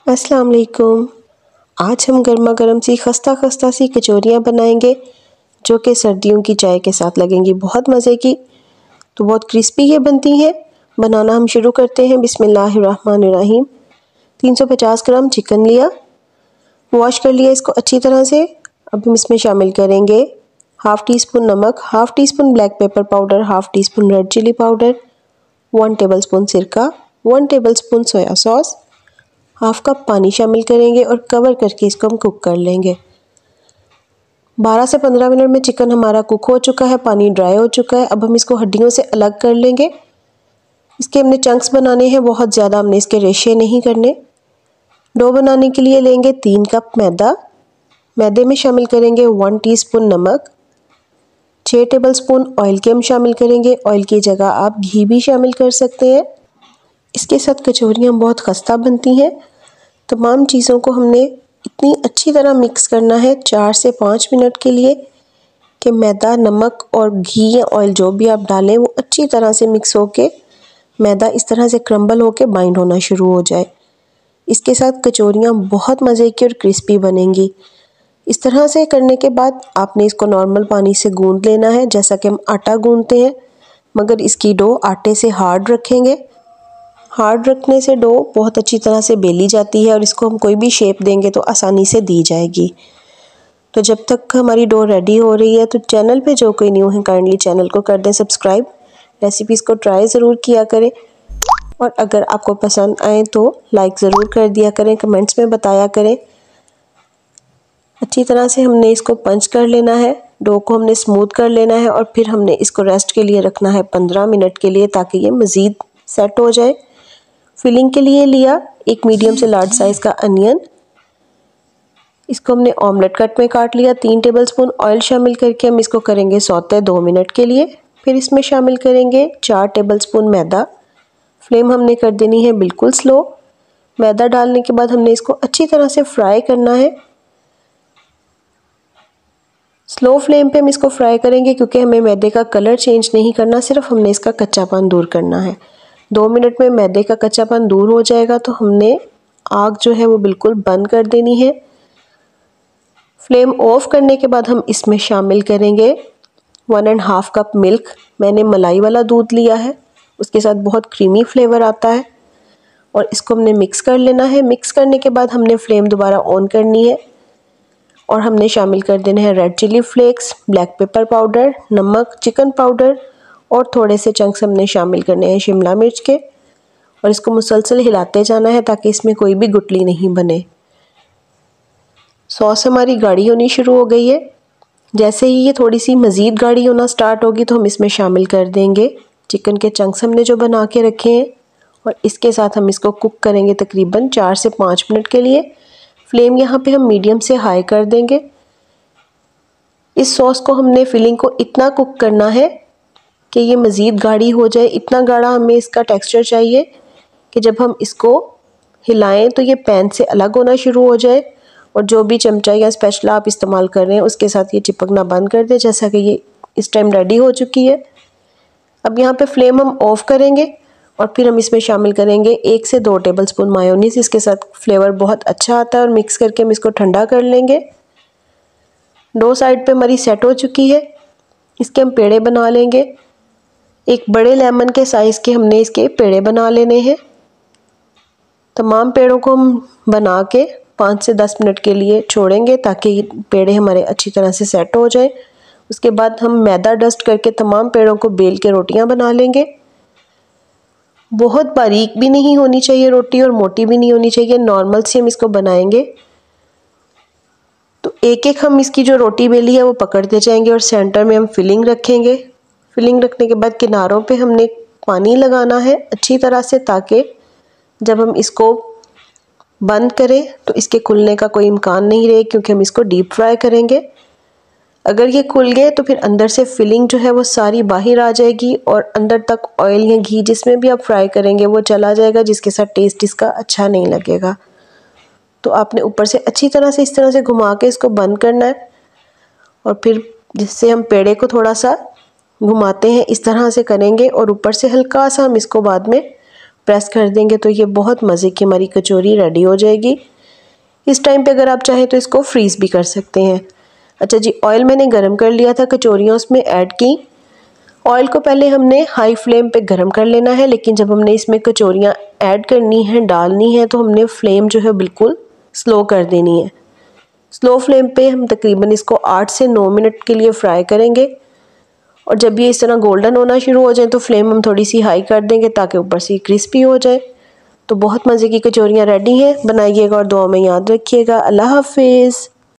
अस्सलाम वालेकुम। आज हम गर्मा गर्म सी खस्ता खस्ता सी कचौरियाँ बनाएंगे जो कि सर्दियों की चाय के साथ लगेंगी बहुत मज़े की। तो बहुत क्रिस्पी ये बनती हैं। बनाना हम शुरू करते हैं। बिस्मिल्लाहिर्रहमानिर्रहीम। 350 ग्राम चिकन लिया, वॉश कर लिया इसको अच्छी तरह से। अब हम इसमें शामिल करेंगे हाफ़ टी स्पून नमक, half teaspoon black pepper powder, half teaspoon red chilli powder, 1 tablespoon सिरका, 1 tablespoon soya sauce, half cup पानी शामिल करेंगे और कवर करके इसको हम कुक कर लेंगे। 12 से 15 मिनट में चिकन हमारा कुक हो चुका है, पानी ड्राई हो चुका है। अब हम इसको हड्डियों से अलग कर लेंगे। इसके हमने चंक्स बनाने हैं, बहुत ज़्यादा हमने इसके रेशे नहीं करने। डो बनाने के लिए लेंगे 3 कप मैदा। मैदे में शामिल करेंगे 1 टीस्पून नमक, 6 टेबलस्पून ऑयल के हम शामिल करेंगे। ऑयल की जगह आप घी भी शामिल कर सकते हैं। इसके साथ कचौरियाँ बहुत खस्ता बनती हैं। तमाम चीज़ों को हमने इतनी अच्छी तरह मिक्स करना है 4 से 5 मिनट के लिए कि मैदा, नमक और घी या ऑयल जो भी आप डालें वो अच्छी तरह से मिक्स होके मैदा इस तरह से क्रम्बल होके बाइंड होना शुरू हो जाए। इसके साथ कचौरियाँ बहुत मज़े की और क्रिस्पी बनेंगी। इस तरह से करने के बाद आपने इसको नॉर्मल पानी से गूंद लेना है जैसा कि हम आटा गूंदते हैं, मगर इसकी डो आटे से हार्ड रखेंगे। हार्ड रखने से डो बहुत अच्छी तरह से बेली जाती है और इसको हम कोई भी शेप देंगे तो आसानी से दी जाएगी। तो जब तक हमारी डो रेडी हो रही है तो चैनल पे जो कोई न्यू है काइंडली चैनल को कर दें सब्सक्राइब। रेसिपीज़ को ट्राई ज़रूर किया करें और अगर आपको पसंद आए तो लाइक ज़रूर कर दिया करें, कमेंट्स में बताया करें। अच्छी तरह से हमने इसको पंच कर लेना है, डो को हमने स्मूथ कर लेना है और फिर हमने इसको रेस्ट के लिए रखना है 15 मिनट के लिए ताकि ये मज़ीद सेट हो जाए। फिलिंग के लिए लिया एक मीडियम से लार्ज साइज़ का अनियन। इसको हमने ऑमलेट कट में काट लिया। 3 टेबलस्पून ऑयल शामिल करके हम इसको करेंगे सौते 2 मिनट के लिए। फिर इसमें शामिल करेंगे 4 टेबलस्पून मैदा। फ्लेम हमने कर देनी है बिल्कुल स्लो। मैदा डालने के बाद हमने इसको अच्छी तरह से फ्राई करना है। स्लो फ्लेम पे हम इसको फ्राई करेंगे क्योंकि हमें मैदे का कलर चेंज नहीं करना, सिर्फ हमने इसका कच्चापन दूर करना है। 2 मिनट में मैदे का कच्चापन दूर हो जाएगा तो हमने आग जो है वो बिल्कुल बंद कर देनी है। फ्लेम ऑफ करने के बाद हम इसमें शामिल करेंगे 1.5 कप मिल्क। मैंने मलाई वाला दूध लिया है, उसके साथ बहुत क्रीमी फ्लेवर आता है और इसको हमने मिक्स कर लेना है। मिक्स करने के बाद हमने फ्लेम दोबारा ऑन करनी है और हमने शामिल कर देने हैं red chilli flakes, black pepper powder, नमक, चिकन पाउडर और थोड़े से चंक्स हमने शामिल करने हैं शिमला मिर्च के और इसको मुसलसल हिलाते जाना है ताकि इसमें कोई भी गुठली नहीं बने। सॉस हमारी गाढ़ी होनी शुरू हो गई है। जैसे ही ये थोड़ी सी मज़ीद गाढ़ी होना स्टार्ट होगी तो हम इसमें शामिल कर देंगे चिकन के चंक्स हमने जो बना के रखे हैं और इसके साथ हम इसको कुक करेंगे तकरीबन 4 से 5 मिनट के लिए। फ्लेम यहाँ पे हम मीडियम से हाई कर देंगे। इस सॉस को हमने फिलिंग को इतना कुक करना है कि ये मज़ीद गाढ़ी हो जाए। इतना गाढ़ा हमें इसका टेक्सचर चाहिए कि जब हम इसको हिलाएं तो ये पैन से अलग होना शुरू हो जाए और जो भी चमचा या स्पैचुला आप इस्तेमाल कर रहे हैं उसके साथ ये चिपकना बंद कर दे। जैसा कि ये इस टाइम रेडी हो चुकी है। अब यहाँ पे फ्लेम हम ऑफ करेंगे और फिर हम इसमें शामिल करेंगे 1 से 2 टेबलस्पून मायोनीज़। इसके साथ फ्लेवर बहुत अच्छा आता है और मिक्स करके हम इसको ठंडा कर लेंगे। दो साइड पे हमारी सेट हो चुकी है। इसके हम पेड़े बना लेंगे। एक बड़े लेमन के साइज़ के हमने इसके पेड़े बना लेने हैं। तमाम पेड़ों को हम बना के 5 से 10 मिनट के लिए छोड़ेंगे ताकि पेड़े हमारे अच्छी तरह से सेट हो जाए। उसके बाद हम मैदा डस्ट करके तमाम पेड़ों को बेल के रोटियां बना लेंगे। बहुत बारीक भी नहीं होनी चाहिए रोटी और मोटी भी नहीं होनी चाहिए, नॉर्मल सी हम इसको बनाएंगे। तो एक एक हम इसकी जो रोटी बेली है वो पकड़ते जाएंगे और सेंटर में हम फिलिंग रखेंगे। फिलिंग रखने के बाद किनारों पे हमने पानी लगाना है अच्छी तरह से ताकि जब हम इसको बंद करें तो इसके खुलने का कोई इम्कान नहीं रहे क्योंकि हम इसको डीप फ्राई करेंगे। अगर ये खुल गए तो फिर अंदर से फिलिंग जो है वो सारी बाहर आ जाएगी और अंदर तक ऑयल या घी जिसमें भी आप फ्राई करेंगे वो चला जाएगा, जिसके साथ टेस्ट इसका अच्छा नहीं लगेगा। तो आपने ऊपर से अच्छी तरह से इस तरह से घुमा के इसको बंद करना है और फिर जिससे हम पेड़े को थोड़ा सा घुमाते हैं इस तरह से करेंगे और ऊपर से हल्का सा हम इसको बाद में प्रेस कर देंगे तो ये बहुत मज़े की हमारी कचौरी रेडी हो जाएगी। इस टाइम पे अगर आप चाहें तो इसको फ्रीज़ भी कर सकते हैं। अच्छा जी, ऑयल मैंने गरम कर लिया था, कचौरियाँ उसमें ऐड की। ऑयल को पहले हमने हाई फ्लेम पे गरम कर लेना है, लेकिन जब हमने इसमें कचौरियाँ ऐड करनी है, डालनी है, तो हमने फ्लेम जो है बिल्कुल स्लो कर देनी है। स्लो फ्लेम पे हम तकरीबन इसको 8 से 9 मिनट के लिए फ्राई करेंगे और जब ये इस तरह गोल्डन होना शुरू हो जाए तो फ्लेम हम थोड़ी सी हाई कर देंगे ताकि ऊपर से क्रिस्पी हो जाए। तो बहुत मज़े की कचौरियाँ रेडी हैं, बनाइएगा और दुआ में याद रखिएगा। अल्लाह हाफिज़।